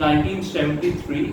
1973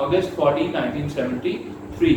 August 14 1973।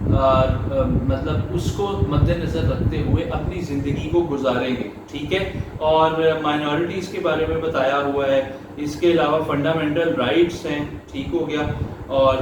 مطلب اس کو مد نظر رکھتے ہوئے اپنی زندگی کو گزاریں گے، ٹھیک ہے. اور مائنورٹیز کے بارے میں بتایا ہوا ہے. اس کے علاوہ فنڈامنٹل رائٹس ہیں، ٹھیک ہو گیا، اور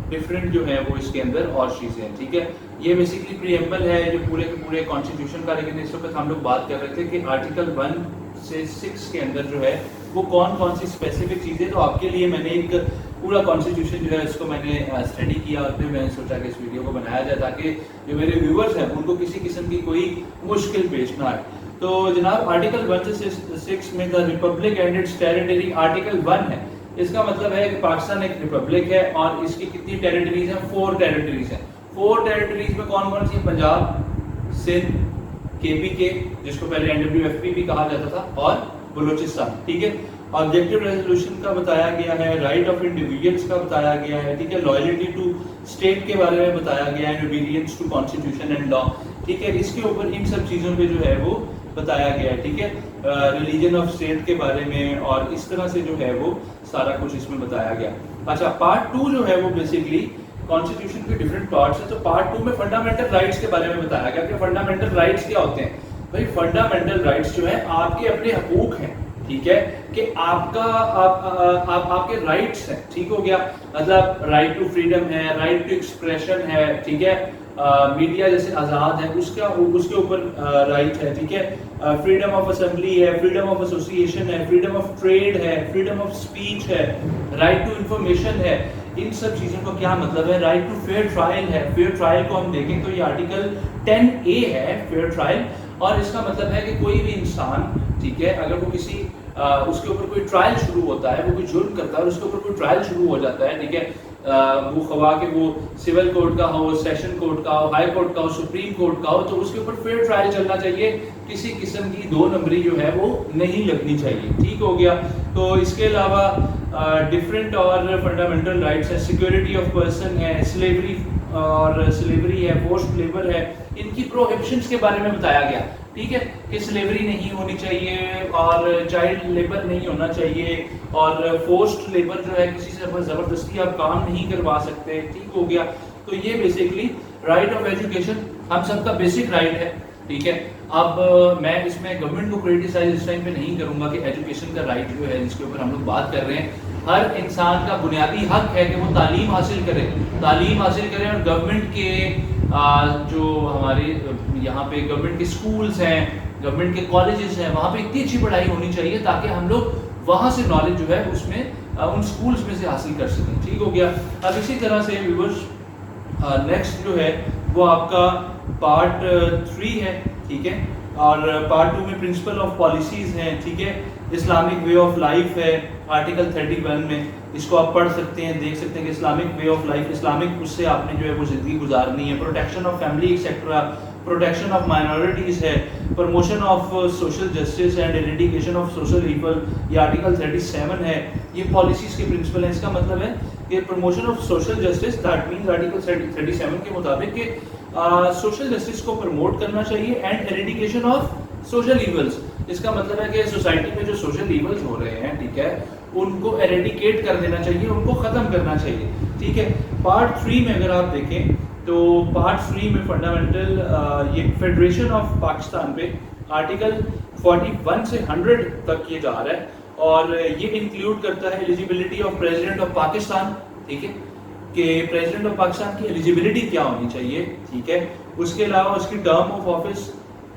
ڈفرینٹ جو ہے وہ اس کے اندر اور چیزیں ہیں، ٹھیک ہے. یہ بیسکلی پریمبل ہے جو پورے کے پورے کانسٹیٹیوشن کا. لیکن اس وقت ہم لوگ بات کر رہے تھے کہ آرٹیکل 1 سے 6 کے اندر جو ہے وہ کون کون سی اسپیسیفک چیزیں. تو آپ کے لیے میں نے ایک پورا کانسٹیٹیوشن جو ہے اس کو میں نے اسٹڈی کیا، اور پھر میں نے سوچا کہ اس ویڈیو کو بنایا جائے تاکہ جو میرے ویورز ہیں ان کو کسی قسم کی کوئی مشکل پیش نہ آئے. تو جناب آرٹیکل 1 سے 6 میں the republic and its territory, article 1 ہے. اس کا مطلب ہے کہ پاکستان ایک ریپبلک ہے اور اس کی کتنی ٹیریٹریز ہیں؟ 4 ٹیریٹریز ہیں. 4 ٹیریٹریز میں کون کون سی ہیں؟ پنجاب، سندھ، KPK جس کو پہلے NWFP بھی کہا جاتا تھا، اور بلوچستان، ٹھیک ہے. آبجیکٹو ریزولوشن کا بتایا گیا ہے، رائٹ آف انڈیویجولس کا بتایا گیا ہے، ٹھیک ہے. لائلٹی ٹو اسٹیٹ کے بارے میں بتایا گیا ہے، اوبیڈینس ٹو کانسٹیٹیوشن اینڈ لا، ٹھیک ہے. اس کے اوپر ان سب چیزوں پہ جو ہے وہ بتایا گیا ہے، ٹھیک ہے. ریلیجن آف اسٹیٹ کے بارے میں اور اس طرح سے جو ہے وہ سارا کچھ اس میں بتایا گیا. اچھا، پارٹ 2 جو ہے وہ بیسکلی کانسٹیٹیوشن کے ڈفرینٹ پارٹس ہیں. تو پارٹ 2 میں فنڈامنٹل رائٹس کے بارے میں بتایا گیا کہ فنڈامنٹل رائٹس کیا ہوتے ہیں. بھائی فنڈامنٹل رائٹس جو ہے آپ کے اپنے حقوق ہیں، ٹھیک ہے، کہ آپ کا آپ کے رائٹس ہیں، ٹھیک ہو گیا. مطلب رائٹ ٹو فریڈم ہے، رائٹ ٹو ایکسپریشن ہے، ٹھیک ہے. میڈیا جیسے آزاد ہے اس کے اوپر رائٹ ہے، ٹھیک ہے. فریڈم آف اسمبلی ہے، فریڈم آف ایسوسیشن ہے، فریڈم آف ٹریڈ ہے، فریڈم آف اسپیچ ہے، رائٹ ٹو انفارمیشن ہے. ان سب چیزوں کا کیا مطلب ہے؟ رائٹ ٹو فیئر ٹرائل ہے. فیئر ٹرائل کو ہم دیکھیں تو یہ آرٹیکل 10A ہے، فیئر ٹرائل. اور اس کا مطلب ہے کہ کوئی بھی انسان، ٹھیک ہے، اگر وہ کسی اس کے اوپر کوئی ٹرائل شروع ہوتا ہے، وہ کوئی جرم کرتا ہے اور اس کے اوپر کوئی ٹرائل شروع ہو جاتا ہے، ٹھیک ہے، وہ خواہ کہ وہ سول کورٹ کا ہو، سیشن کورٹ کا ہو، ہائی کورٹ کا ہو، سپریم کورٹ کا ہو، تو اس کے اوپر فیئر ٹرائل چلنا چاہیے. کسی قسم کی 2 نمبری جو ہے وہ نہیں لگنی چاہیے، ٹھیک ہو گیا. تو اس کے علاوہ ڈفرینٹ اور فنڈامنٹل رائٹس ہیں. سیکورٹی آف پرسن ہے، سلیوری اور سلیوری ہے، فورسڈ لیبر ہے. ان کی پروہیبشنس کے بارے میں بتایا گیا، ٹھیک ہے، کہ سلیوری نہیں ہونی چاہیے اور چائلڈ لیبر نہیں ہونا چاہیے اور فورسڈ لیبر جو ہے کسی سے زبردستی آپ کام نہیں کروا سکتے، ٹھیک ہو گیا. تو یہ بیسکلی رائٹ آف ایجوکیشن ہم سب کا بیسک رائٹ ہے، ٹھیک ہے. اب میں اس میں گورنمنٹ کو کریٹیسائز اس ٹائم پہ نہیں کروں گا کہ ایجوکیشن کا رائٹ جو ہے جس کے اوپر ہم لوگ بات کر رہے ہیں، ہر انسان کا بنیادی حق ہے کہ وہ تعلیم حاصل کرے اور گورنمنٹ کے جو ہمارے یہاں پہ گورنمنٹ کے سکولز ہیں، گورنمنٹ کے کالجز ہیں، وہاں پہ اتنی اچھی پڑھائی ہونی چاہیے تاکہ ہم لوگ وہاں سے نالج جو ہے اس میں ان سکولز میں سے حاصل کر سکیں، ٹھیک ہو گیا. اب اسی طرح سے ویورز نیکسٹ جو ہے وہ آپ کا پارٹ 3 ہے، ٹھیک ہے. اور پارٹ 2 میں پرنسپل آف پالیسیز ہیں، ٹھیک ہے. اسلامک وے آف لائف ہے آرٹیکل 31 میں. اس کو آپ پڑھ سکتے ہیں، دیکھ سکتے ہیں کہ Islamic way of life, Islamic اس سے آپ نے جو ہے وہ زندگی گزارنی ہے. Protection of family etcetera, protection of minorities ہے، promotion of social justice and eradication of social evil, یہ آرٹیکل 37 ہے. یہ پالیسیز کے پرنسپل ہیں. اس کا مطلب ہے کہ promotion of social justice, that means article 37 کے مطابق کہ سوشل جسٹس کو پروموٹ کرنا چاہیے and eradication of social evils. اس کا مطلب ہے کہ سوسائٹی میں جو سوشل ایولز ہو رہے ہیں، ٹھیک ہے، ان کو ایریڈیکیٹ کر دینا چاہیے، ان کو ختم کرنا چاہیے، ٹھیک ہے. پارٹ 3 میں اگر آپ دیکھیں تو پارٹ 3 میں فنڈامنٹل یہ فیڈریشن آف پاکستان پہ آرٹیکل 41 سے 100 تک یہ جا رہا ہے. اور یہ انکلوڈ کرتا ہے eligibility of president of Pakistan, ٹھیک ہے، کہ پریزیڈنٹ آف پاکستان کی ایلیجیبلٹی کیا ہونی چاہیے، ٹھیک ہے. اس کے علاوہ اس کی term of office,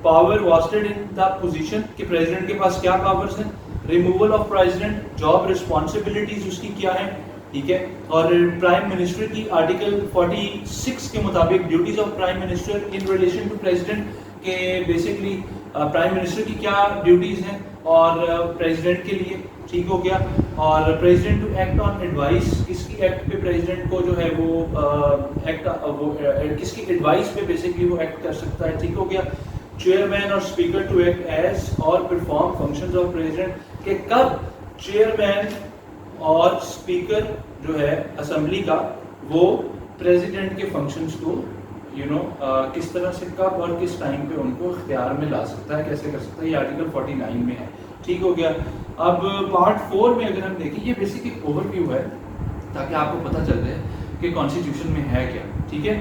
power vested in the position کہ پریزیڈنٹ کے پاس کیا پاورز ہیں، removal of president, job responsibilities اس کی کیا ہیں، ٹھیک ہے. اور پرائم منسٹر کی آرٹیکل 46 کے مطابق duties of prime minister in relation to president, کہ بیسکلی پرائم منسٹر کی کیا ڈیوٹیز ہیں اور پریزیڈنٹ کے لیے، ٹھیک ہو گیا. اور president to act on advice, کس کی ایکٹ پہ پریزیڈنٹ کو جو ہے وہ ایکٹ کس کی ایڈوائس پہ بیسکلی وہ ایکٹ کر سکتا ہے، ٹھیک ہو گیا. چیئرمین اور اسپیکر ٹو ایکٹ ایز اور پرفارم فنکشنز آف پریزیڈنٹ، کہ کب چیئرمین اور اسپیکر جو ہے اسمبلی کا وہ پریزیڈنٹ کے فنکشنز کو کس طرح سے کب اور کس ٹائم پہ ان کو اختیار میں لا سکتا ہے، کیسے کر سکتا ہے. یہ آرٹیکل 49 میں ہے، ٹھیک ہو گیا. اب پارٹ 4 میں اگر ہم دیکھیں، یہ بیسک ایک اوور ویو ہے تاکہ آپ کو پتہ چل جائے کہ کانسٹیٹیوشن میں ہے کیا، ٹھیک ہے.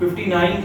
59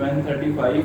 135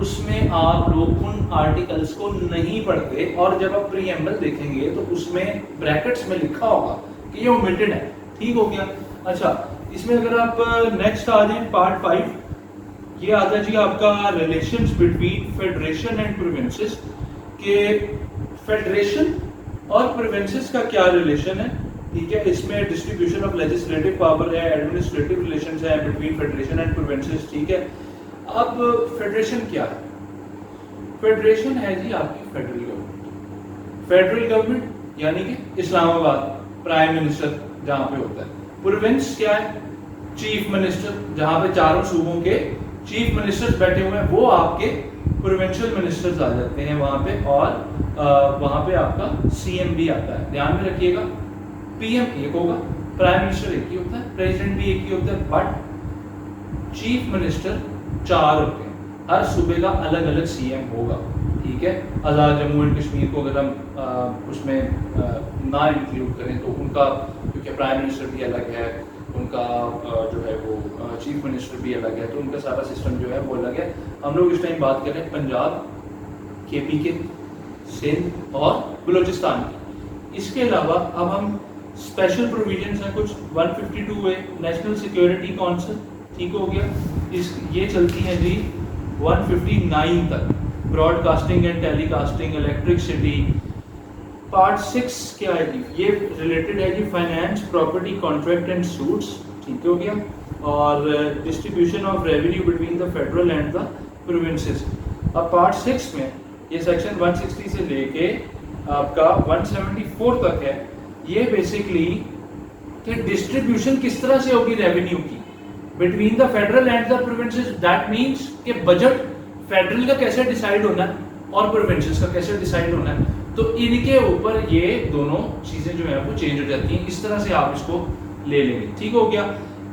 اس میں آپ لوگ ان آرٹیکلس کو نہیں پڑھتے، اور جب آپ پریمبل دیکھیں گے تو اس میں بریکٹس میں لکھا ہوگا کہ یہ اومیٹڈ ہے. ٹھیک ہو گیا. اچھا اس میں اگر آپ نیکسٹ آ جائیں پارٹ 5، یہ آتا ہے جی آپ کا relations between federation and provinces, کہ فیڈریشن اور پروونسز کا کیا ریلیشن ہے. ٹھیک ہے. اس میں ڈسٹریبیوشن آف لیجسلیٹو پاور ہے، ایڈمنسٹریٹو ریلیشنز ہیں بٹوین فیڈریشن اینڈ پروونسز. ٹھیک ہے. اب فیڈریشن کیا ہے؟ فیڈریشن ہے جی آپ کی فیڈرل گورنمنٹ. فیڈرل گورنمنٹ یعنی کہ اسلام آباد پرائم منسٹر جہاں پہ ہوتا ہے. پروونس کیا ہے؟ چیف منسٹر، جہاں پہ چاروں صوبوں کے چیف منسٹر بیٹھے ہوئے ہیں، وہ آپ کے پروونشل منسٹرز آ جاتے ہیں وہاں پہ. اور وہاں پہ آپ کا سی ایم بھی آتا ہے. دھیان میں رکھیے گا پی ایم ایک ہوگا، پرائم منسٹر ایک ہی ہوتا ہے، پریزیڈنٹ بھی ایک ہی ہوتا ہے، بٹ چیف منسٹر 4 ہوتے ہیں. ہر صوبے کا الگ الگ سی ایم ہوگا. ٹھیک ہے. آزاد جموں اینڈ کشمیر کو اگر ہم اس میں نہ انکلوڈ کریں تو ان کا، کیونکہ پرائم منسٹر بھی الگ ہے، ان کا جو ہے وہ چیف منسٹر بھی الگ ہے، تو ان کا سارا سسٹم جو ہے وہ الگ ہے. ہم لوگ اس ٹائم بات کریں پنجاب، کے پی کے، سندھ اور بلوچستان کی. اس کے علاوہ اب ہم اسپیشل پروویژنس ہیں کچھ 152 ہے نیشنل سیکیورٹی کونسل. ٹھیک ہو گیا. یہ چلتی ہیں جی 159 تک. Broadcasting and telecasting, electricity. Part 6 کیا ہے جی؟ یہ ریلیٹڈ ہے جی finance, property, contract and suits. ٹھیک ہو گیا. اور distribution of revenue between the federal and the provinces. اب پارٹ 6 میں یہ سیکشن 160 سے لے کے آپ کا 174 تک ہے. یہ بیسکلی کہ ڈسٹریبیوشن کس طرح سے ہوگی ریونیو کی between the federal and the provinces. That means کہ بجٹ فیڈرل کا کیسے ڈیسائیڈ ہونا ہے اور پروونسز کا کیسے ڈیسائیڈ ہونا ہے. تو ان کے اوپر یہ دونوں چیزیں جو ہیں وہ چینج ہو جاتی ہیں. اس طرح سے آپ اس کو لے لیں گے. ٹھیک ہو گیا.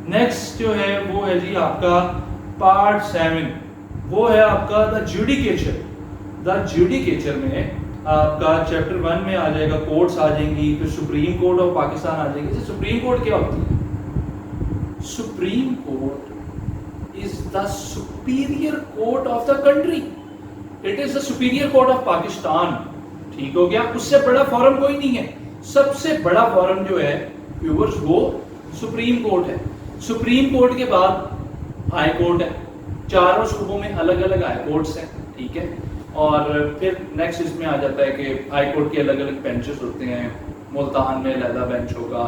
نیکسٹ جو ہے وہ ہے جی آپ کا پارٹ 7. وہ ہے آپ کا دا جوڈیکیچر. دا جوڈیکیچر میں آپ کا چیپٹر 1 میں آ جائے گا کورٹس آ جائیں گی، پھر سپریم کورٹ آف پاکستان آ جائے گی. سپریم کورٹ کیا ہوتی ہے؟ Supreme court is the superior court of the country. It is the superior court of Pakistan. ٹھیک ہو گیا. اس سے بڑا فورم کوئی نہیں ہے. سب سے بڑا فورم جو ہے ویورز وہ سپریم کورٹ ہے. سپریم کورٹ کے بعد ہائی کورٹ ہے. چاروں صوبوں میں الگ الگ ہائی کورٹس ہیں. ٹھیک ہے. اور پھر نیکسٹ اس میں آ جاتا ہے کہ ہائی کورٹ کے الگ الگ بینچز ہوتے ہیں. ملتان میں علیحدہ بینچ ہوگا،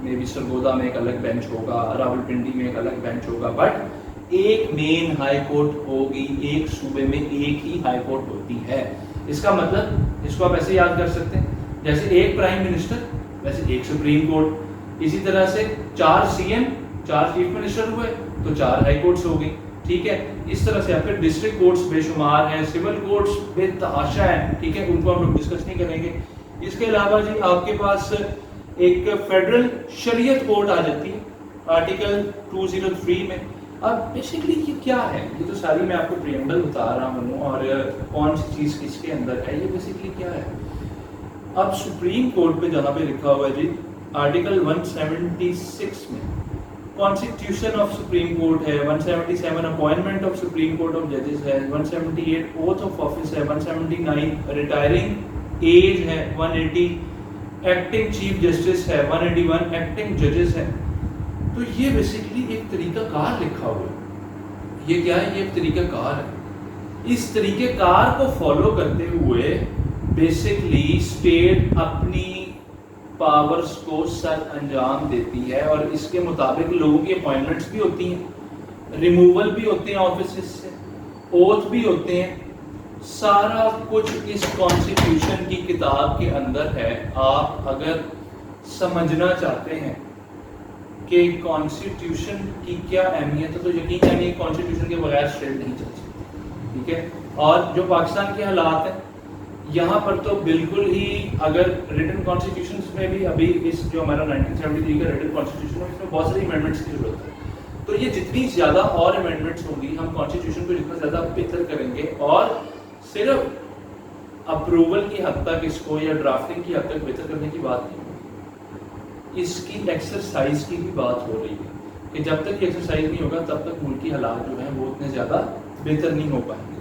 مے بی سرگودا میں ایک الگ بینچ ہوگا، راولپنڈی میں ایک الگ بینچ ہوگا، بٹ ایک مین ہائی کورٹ ہوگی. ایک صوبے میں ایک ہی ہائی کورٹ ہوتی ہے. اس کا مطلب اس کو آپ ایسے یاد کر سکتے ہیں جیسے ایک پرائم منسٹر ویسے ایک سپریم کورٹ. اسی طرح سے 4 سی ایم 4 چیف منسٹر ہوئے تو 4 ہائی کورٹس ہو گئی. ٹھیک ہے. اس طرح سے آپ کے ڈسٹرکٹ کورٹس بے شمار ہیں، سول کورٹس بے تحاشا ہیں. ٹھیک ہے. ان کو ہم لوگ ڈسکس نہیں کریں گے. اس کے علاوہ جی آپ کے پاس ایک فیڈرل شریعت کورٹ آ جاتی ہے آرٹیکل 203 میں. اب بیسکلی یہ کیا ہے؟ یہ تو ساری میں آپ کو پریمبل بتا رہا ہوں اور کون سی چیز کس کے اندر ہے. یہ بیسکلی کیا ہے؟ اب سپریم کورٹ پہ جہاں پہ لکھا ہوا ہے جی آرٹیکل 176 میں کانسٹیٹیوشن آف سپریم کورٹ ہے، 177 appointment of supreme court of ججز ہے، 178 اوتھ آف آفس ہے، 179 ریٹائرنگ ایج ہے، 180 ایکٹنگ چیف جسٹس ہے، 181 ایکٹنگ ججز ہے. تو یہ بیسکلی ایک طریقہ کار لکھا ہوا ہے. یہ کیا ہے؟ یہ ایک طریقہ کار ہے. اس طریقہ کار کو فالو کرتے ہوئے بیسکلی اسٹیٹ اپنی پاورز کو سر انجام دیتی ہے اور اس کے مطابق لوگوں کی اپوائنٹمنٹس بھی ہوتی ہیں، ریموول بھی ہوتے ہیں آفیسز سے، اوتھ بھی ہوتے ہیں. سارا کچھ اس کانسٹیٹیوشن کی کتاب کے اندر ہے. آپ اگر سمجھنا چاہتے ہیں کہ کانسٹیٹیوشن کی کیا اہمیت ہے تو یقیناً یہ کانسٹیٹیوشن کے بغیر اسٹیٹ نہیں چل سکتی. ٹھیک ہے. اور جو پاکستان کے حالات ہیں یہاں پر تو بالکل ہی اگر ریٹن کانسٹیٹیوشنز میں بھی ابھی اس جو ہمارا 1973 کا ریٹن کانسٹیٹیوشن ہے اس میں بہت ساری امینڈمنٹس کی ضرورت ہے. تو یہ جتنی زیادہ اور امینڈمنٹس ہوں گی ہم کانسٹیٹیوشن کو جتنا زیادہ بہتر کریں گے. اور صرف اپروول کی حد تک اس کو یا ڈرافٹنگ کی حد تک بہتر کرنے کی بات نہیں، اس کی ایکسرسائز کی بھی بات ہو رہی ہے کہ جب تک یہ ایکسرسائز نہیں ہوگا تب تک ملکی حالات جو ہیں وہ اتنے زیادہ بہتر نہیں ہو پائیں گے.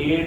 8,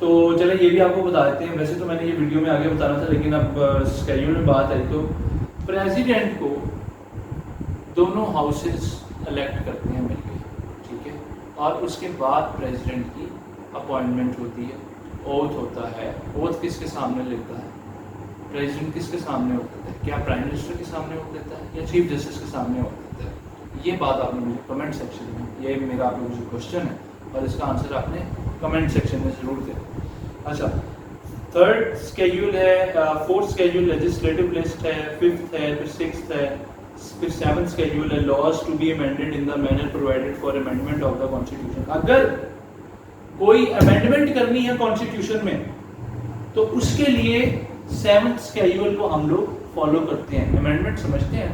تو چلیں یہ بھی آپ کو بتا دیتے ہیں. ویسے تو میں نے یہ ویڈیو میں آگے بتانا تھا لیکن اب اسکیڈول میں بات آئی تو پریزیڈنٹ کو دونوں ہاؤسز الیکٹ کرتے ہیں مل کے, ٹھیک ہے, اور اس کے بعد پریزیڈنٹ کی اپوائنٹمنٹ ہوتی ہے, اوتھ ہوتا ہے. اوتھ کس کے سامنے لیتا ہے؟ پریزیڈنٹ کس کے سامنے اوتھ دیتا ہے؟ کیا پرائم منسٹر کے سامنے اوتھ دیتا ہے یا چیف جسٹس کے سامنے اوتھ دیتا ہے؟ یہ بات آپ نے مجھے کمنٹ سیکشن میں, یہ میرا آپ لوگوں سے کوشچن ہے اور اس کا آنسر آپ نے کمنٹ سیکشن میں ضرور دیں. اچھا, تھرڈ اسکیڈول ہے, فورتھ اسکیڈول لیجسلیٹو لسٹ ہے, ففتھ ہے, پھر سکستھ ہے, پھر سیونتھ اسکیڈول ہے laws to be amended in the manner provided for amendment of the constitution. اگر کوئی امینڈمنٹ کرنی ہے کانسٹیٹیوشن میں تو اس کے لیے سیونتھ اسکیڈول کو ہم لوگ فالو کرتے ہیں. امینڈمنٹ سمجھتے ہیں,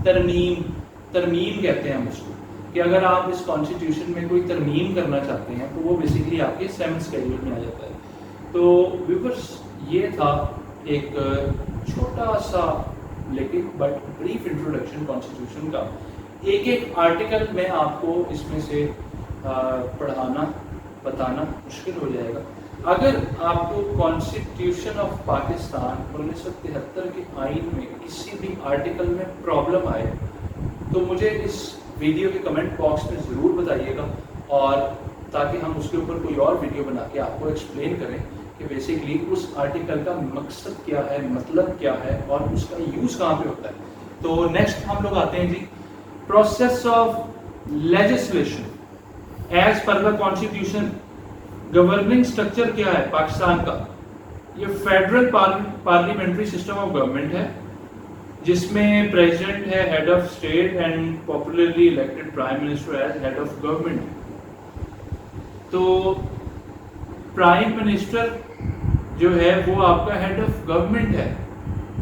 ترمیم کہتے ہیں ہم اس کو, کہ اگر آپ اس کانسٹیٹیوشن میں کوئی ترمیم کرنا چاہتے ہیں تو وہ بیسیکلی آپ کے سیونتھ اسکیڈول میں آ جاتا ہے. تو ویورز یہ تھا ایک چھوٹا سا لیکن بٹ بریف انٹروڈکشن کانسٹیٹیوشن کا. ایک ایک آرٹیکل میں آپ کو اس میں سے پڑھانا بتانا مشکل ہو جائے گا. اگر آپ کو کانسٹیٹیوشن آف پاکستان 1973 کے آئین میں کسی بھی آرٹیکل میں پرابلم آئے تو مجھے اس ویڈیو کے کمنٹ باکس میں ضرور بتائیے گا, اور تاکہ ہم اس کے اوپر کوئی اور ویڈیو بنا کے آپ کو ایکسپلین کریں کہ بیسیکلی اس آرٹیکل کا مقصد کیا ہے, مطلب کیا ہے اور اس کا یوز کہاں پہ ہوتا ہے. تو نیکسٹ ہم لوگ آتے ہیں جی, process of legislation as per the constitution. Governing structure کیا ہے پاکستان کا؟ یہ federal parliamentary system of government ہے جس میں پریزیڈنٹ ہے head of state and popularly elected prime minister as head of government. تو پرائم منسٹر جو ہے وہ آپ کا ہیڈ آف گورنمنٹ ہے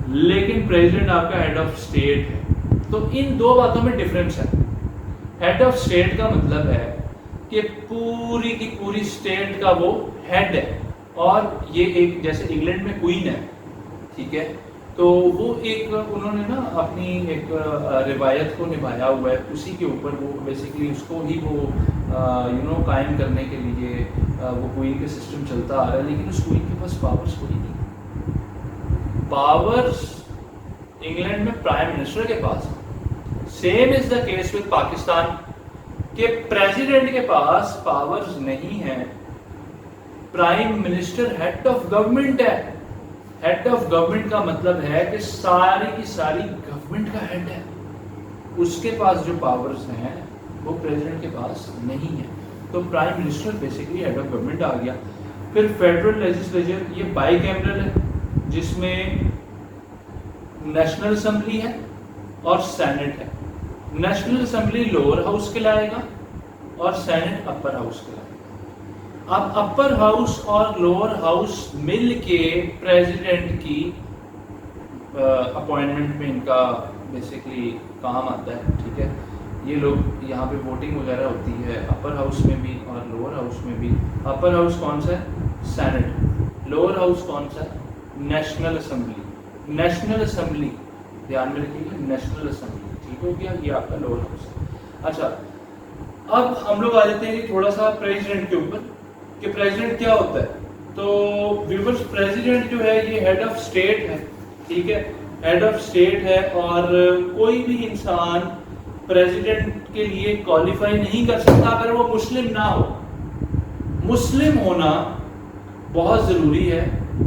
لیکن پریزیڈنٹ آپ کا ہیڈ آف اسٹیٹ ہے. تو ان دو باتوں میں ڈفرینس ہے. ہیڈ آف اسٹیٹ کا مطلب ہے کہ پوری کی پوری اسٹیٹ کا وہ ہیڈ ہے, اور یہ ایک جیسے انگلینڈ میں کوئین ہے, ٹھیک ہے, تو وہ ایک انہوں نے نا اپنی ایک روایت کو نبھایا ہوا ہے, اسی کے اوپر وہ بیسیکلی اس کو ہی وہ قائم کرنے کے لیے وہ کوئین کے سسٹم چلتا آ رہا ہے. لیکن اس کوئین کے پاس پاورز کوئی نہیں, پاورز انگلینڈ میں پرائم منسٹر کے پاس. Same is the case with Pakistan کہ پریزیڈنٹ کے پاس پاورز نہیں ہیں, prime minister head of government ہے. ہیڈ آف گورنمنٹ کا مطلب ہے کہ ساری کی ساری گورنمنٹ کا ہیڈ ہے, اس کے پاس جو پاورز ہیں وہ پریزیڈنٹ کے پاس نہیں ہے. تو prime minister basically head of government آ گیا. پھر فیڈرل لیجسلیچر, یہ بائی کیمرل ہے جس میں نیشنل اسمبلی ہے اور سینٹ ہے. نیشنل اسمبلی لوور ہاؤس کہلائے گا اور سینٹ اپر ہاؤس کہلائے گا. اب اپر ہاؤس اور لوور ہاؤس مل کے پریزیڈنٹ کی اپوائنٹمنٹ میں ان کا بیسیکلی کام آتا ہے, ٹھیک ہے. یہ لوگ یہاں پہ ووٹنگ وغیرہ ہوتی ہے اپر ہاؤس میں بھی اور لوور ہاؤس میں بھی. اپر ہاؤس کون سا ہے؟ سینٹ. لوور ہاؤس کون سا ہے؟ National assembly. نیشنل اسمبلی دھیان میں رکھیے گا, نیشنل اسمبلی, ٹھیک ہو گیا, یہ آپ کا لوور ہاؤس ہے. اچھا, اب ہم لوگ آ جاتے ہیں تھوڑا سا پریزیڈنٹ کے اوپر کہ پریزیڈنٹ کیا ہوتا ہے. تو ویورز پریزیڈنٹ جو ہے یہ ہیڈ آف اسٹیٹ ہے, ٹھیک ہے, ہیڈ آف اسٹیٹ ہے, اور کوئی بھی انسان پریزیڈنٹ کے لیے کوالیفائی نہیں کر سکتا اگر وہ مسلم نہ ہو. مسلم ہونا بہت ضروری ہے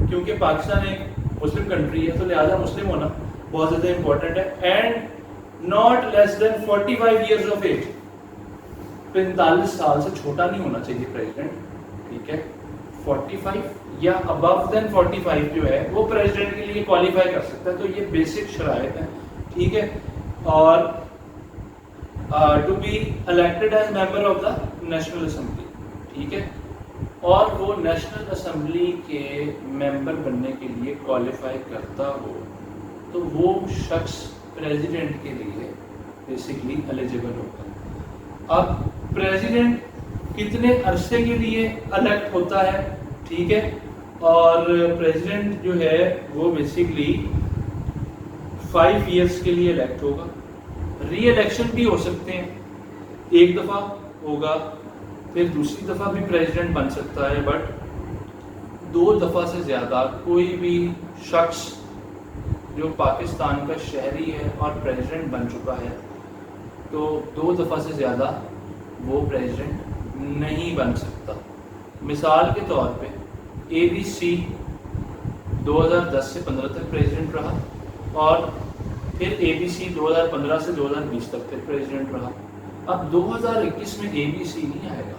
کیونکہ پاکستان ایک مسلم کنٹری ہے, تو لہٰذا مسلم ہونا بہت زیادہ امپورٹنٹ ہے. And not less than 45 years of age, 45 سال سے چھوٹا نہیں ہونا چاہیے پریزیڈنٹ, ٹھیک ہے. 45 یا ابو دین 45 جو ہے وہ پریزیڈنٹ کے لیے کوالیفائی کر سکتا ہے. تو یہ بیسک شرائط ہیں, ٹھیک ہے. اور to be elected as member of the national assembly, ٹھیک ہے, اور وہ نیشنل اسمبلی کے ممبر بننے کے لیے کوالیفائی کرتا ہو تو وہ شخص پریزیڈنٹ کے لیے بیسکلی ایلیجیبل ہوتا ہے. اب پریزیڈنٹ کتنے عرصے کے لیے الیکٹ ہوتا ہے, ٹھیک ہے, اور پریزیڈنٹ جو ہے وہ بیسکلی 5 ایئرس کے لیے الیکٹ ہوگا. ری الیکشن بھی ہو سکتے ہیں, ایک دفعہ ہوگا, پھر دوسری دفعہ بھی پریزیڈنٹ بن سکتا ہے, بٹ 2 دفعہ سے زیادہ کوئی بھی شخص جو پاکستان کا شہری ہے اور پریزیڈنٹ بن چکا ہے تو 2 دفعہ سے زیادہ وہ پریزیڈنٹ نہیں بن سکتا. مثال کے طور پہ ABC 2010 سے 15 تک پریزیڈنٹ رہا اور پھر ABC 2015 سے 2020 تک پھر پریزیڈنٹ رہا. اب 2021 میں ABC نہیں آئے گا,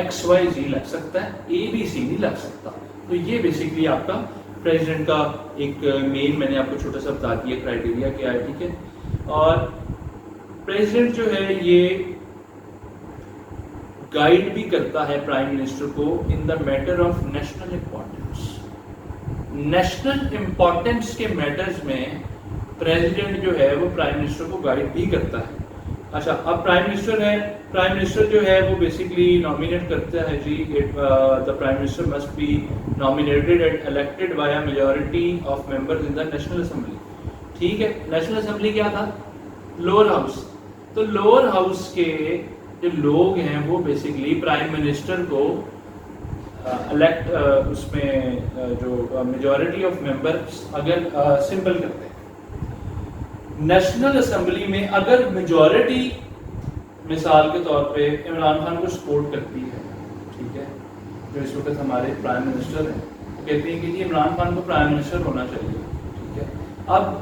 XYZ لگ سکتا ہے, ABC نہیں لگ سکتا. تو یہ بیسکلی آپ کا پریزیڈنٹ کا ایک مین, میں نے آپ کو چھوٹا سا بتا دیا کرائٹیریا کیا ہے, ٹھیک ہے. اور پریزیڈنٹ جو ہے یہ گائیڈ بھی کرتا ہے پرائم منسٹر کو in the matter of national importance. National importance کے میٹرز میں پریزیڈنٹ جو ہے وہ پرائم منسٹر کو گائیڈ بھی کرتا ہے. اچھا, اب پرائم منسٹر ہے, پرائم منسٹر جو ہے وہ بیسکلی نامینیٹ کرتا ہے جی, the prime minister must be nominated and elected by a majority of members in the national assembly. ٹھیک ہے, نیشنل اسمبلی کیا تھا؟ Lower house. تو لوور ہاؤس کے جو لوگ ہیں وہ بیسکلی پرائم منسٹر کو الیکٹ اس میں جو میجورٹی آف ممبرز اگر سمپل کرتے ہیں نیشنل اسمبلی میں, اگر میجورٹی مثال کے طور پہ عمران خان کو سپورٹ کرتی ہے, ٹھیک ہے, جو اس وقت ہمارے پرائم منسٹر ہیں, وہ کہتے ہیں کہ یہ عمران خان کو پرائم منسٹر ہونا چاہیے, ٹھیک ہے. اب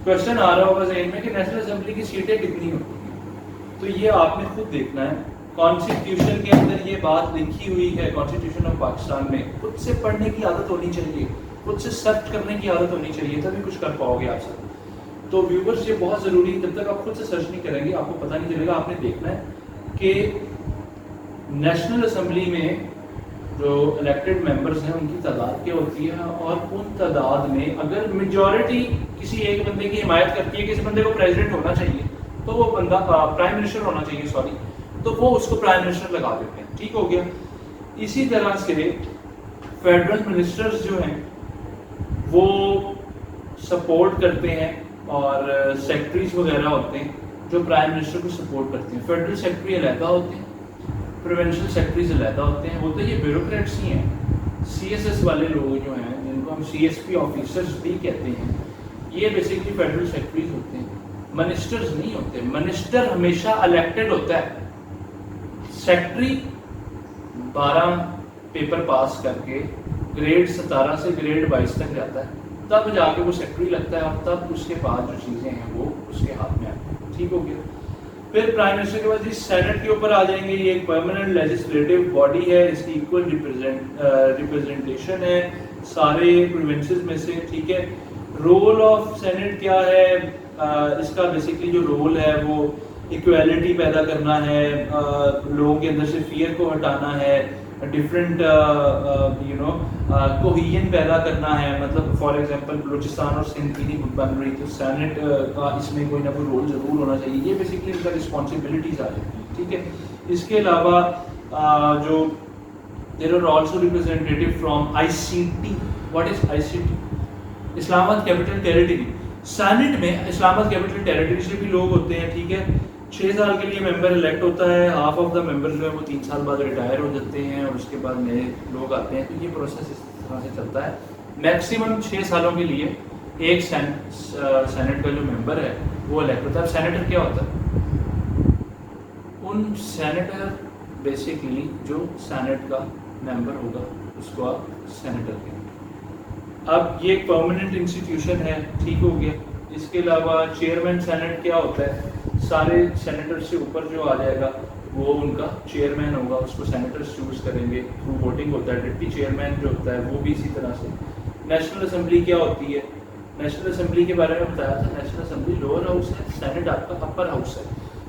کوشچن آ رہا ہوگا ذہن میں کہ نیشنل اسمبلی کی سیٹیں کتنی ہوتی ہیں, تو یہ آپ نے خود دیکھنا ہے. کانسٹیٹیوشن کے اندر یہ بات لکھی ہوئی ہے, کانسٹیٹیوشن آف پاکستان میں. خود سے پڑھنے کی عادت ہونی چاہیے, خود سے سرچ کرنے کی عادت ہونی چاہیے, تبھی کچھ کر پاؤ گے آپ سب. تو ویورز یہ بہت ضروری ہے, جب تک آپ خود سے سرچ نہیں کریں گے آپ کو پتہ نہیں چلے گا. آپ نے دیکھنا ہے کہ نیشنل اسمبلی میں جو الیکٹڈ ممبرز ہیں ان کی تعداد کیا ہوتی ہے, اور ان تعداد میں اگر میجورٹی کسی ایک بندے کی حمایت کرتی ہے کہ اس بندے کو پریزیڈنٹ ہونا چاہیے, تو وہ بندہ پرائم منسٹر ہونا چاہیے سوری, تو وہ اس کو پرائم منسٹر لگا دیتے ہیں. ٹھیک ہو گیا. اسی طرح سے فیڈرل منسٹرز جو ہیں وہ سپورٹ کرتے ہیں, اور سیکٹریز وغیرہ ہوتے ہیں جو پرائم منسٹر کو سپورٹ کرتے ہیں. فیڈرل سیکٹری علیحدہ ہوتے ہیں, پروونشل سیکٹریز علیحدہ ہوتے ہیں. وہ تو یہ بیوروکریٹس ہی ہیں. CSS والے لوگ جو ہیں جن کو ہم CSP آفیسرز بھی کہتے ہیں, یہ بیسکلی فیڈرل سیکٹریز ہوتے ہیں, منسٹرز نہیں ہوتے. منسٹر ہمیشہ الیکٹڈ ہوتا ہے. سیکٹری 12 پیپر پاس کر کے گریڈ 17 سے گریڈ 22 تک جاتا ہے, تب جا کے وہ سیکٹری لگتا ہے, اور تب اس کے بعد جو چیزیں ہیں وہ اس کے ہاتھ میں آتی ہیں. ٹھیک ہو گیا. پھر پرائم منسٹر کے بعد سینٹ کے اوپر آ جائیں گے. یہ ایک پرماننٹ لیجسلیٹو باڈی ہے, اس کی ایکول ریپرزنٹیشن ہے سارے پروونسز میں سے. ٹھیک ہے. رول آف سینٹ کیا ہے؟ اس کا بیسکلی جو رول ہے وہ ایکویلٹی پیدا کرنا ہے, لوگوں کے اندر سے فیئر کو ہٹانا ہے, ڈفرینٹ کوہیژن پیدا کرنا ہے. مطلب فار ایگزامپل بلوچستان اور سندھ کی نہیں بن رہی تو سینٹ کا اس میں کوئی نہ کوئی رول ضرور ہونا چاہیے. یہ بیسکلی ان کا رسپانسبلٹیز آ جاتی ہیں. ٹھیک ہے. اس کے علاوہ جو there are also representative from ICT. What is ICT؟ Islamabad capital territory. Saint میں اسلام آباد کیپٹل ٹیریٹری سے بھی لوگ ہوتے ہیں. ٹھیک ہے. 6 سال کے لیے ممبر الیکٹ ہوتا ہے, ہاف آف دا ممبر جو ہے وہ 3 سال بعد ریٹائر ہو جاتے ہیں, اور اس کے بعد نئے لوگ آتے ہیں. تو یہ پروسیس اس طرح سے چلتا ہے. میکسیمم 6 سالوں کے لیے ایک سینٹ کا جو ممبر ہے وہ الیکٹ ہوتا ہے. اب سینیٹر کیا ہوتا ہے؟ ان سینیٹر بیسکلی جو سینٹ کا ممبر ہوگا اس کو آپ سینیٹر کہیں گے. اب یہ ایک پرماننٹ انسٹیٹیوشن ہے. ٹھیک ہو گیا. اس کے علاوہ چیئرمین سینٹ کیا ہوتا ہے؟ سارے سینیٹر سے اوپر جو آ جائے گا وہ ان کا چیئرمین ہوگا, اس کو سینیٹرز چوز کریں گے, تھرو ووٹنگ ہوتا ہے. ڈپٹی چیئرمین جو ہوتا ہے وہ بھی اسی طرح سے. نیشنل اسمبلی کیا ہوتی ہے؟ نیشنل اسمبلی کے بارے میں بتایا تھا. نیشنل اسمبلی لوور ہاؤس ہے, سینٹ آپ کا اپر ہاؤس ہے.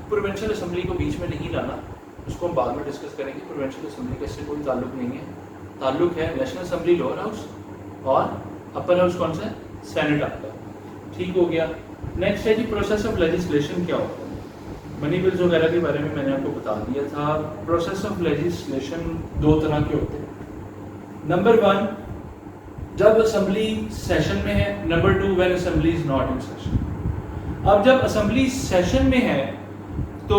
پروونشل اسمبلی کو بیچ میں نہیں لانا, اس کو ہم بعد میں ڈسکس کریں گے. پروونشل اسمبلی کا اس سے کوئی تعلق نہیں ہے. تعلق ہے نیشنل اسمبلی لوور ہاؤس, اور اپر ہاؤس کون سا ہے؟ سینٹ آپ کا. ٹھیک ہو گیا. نیکسٹ ہے جی پروسیس آف لیجسلیشن کیا ہوتا ہے؟ منی بلز وغیرہ کے بارے میں میں نے آپ کو بتا دیا تھا. پروسیس آف لیجسلیشن 2 طرح کے ہوتے ہیں. نمبر 1 جب اسمبلی سیشن میں ہے. Number 2 when assembly is not in session. اب جب اسمبلی سیشن میں ہے تو